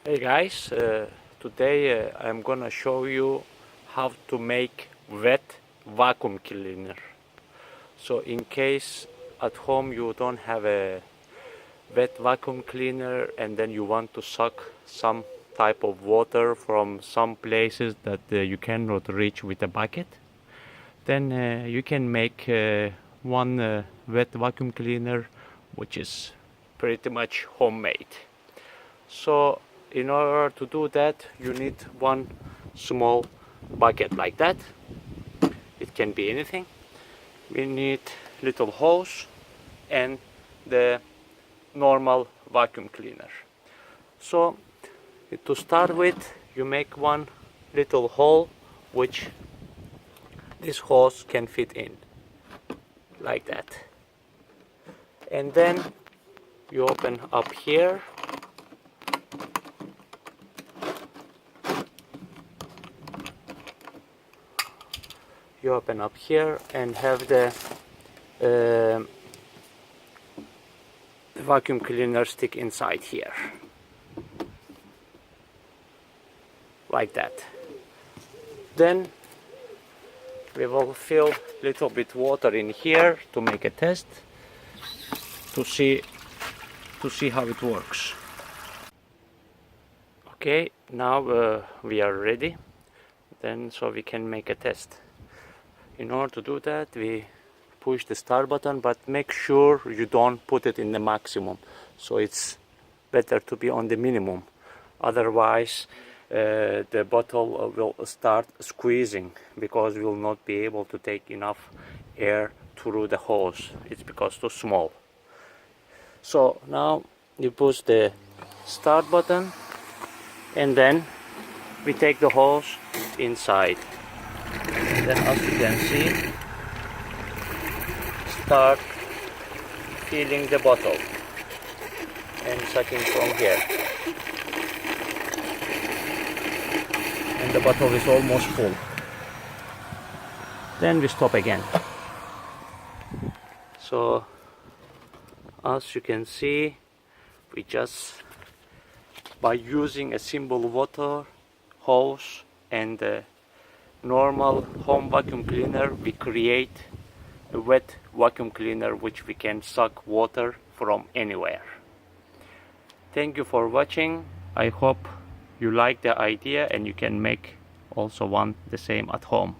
Hey guys, today I'm gonna show you how to make wet vacuum cleaner. So in case at home you don't have a wet vacuum cleaner and then you want to suck some type of water from some places that you cannot reach with a bucket, then you can make one wet vacuum cleaner which is pretty much homemade. So in order to do that, you need one small bucket like that. It can be anything. We need little hose and the normal vacuum cleaner. So to start with, you make one little hole which this hose can fit in, like that. And then you open up here. You open up here and have the vacuum cleaner stick inside here, like that. Then we will fill a little bit water in here to make a test to see how it works. Okay, now we are ready. Then so we can make a test. In order to do that, we push the start button, but make sure you don't put it in the maximum. So it's better to be on the minimum. Otherwise, the bottle will start squeezing because we will not be able to take enough air through the hose. It's because too small. So now you push the start button and then we take the hose inside. Then as you can see, start filling the bottle and sucking from here. And the bottle is almost full. Then we stop again. So as you can see, we just by using a simple water hose and normal home vacuum cleaner, we create a wet vacuum cleaner which we can suck water from anywhere. Thank you for watching. I hope you like the idea and you can make also one the same at home.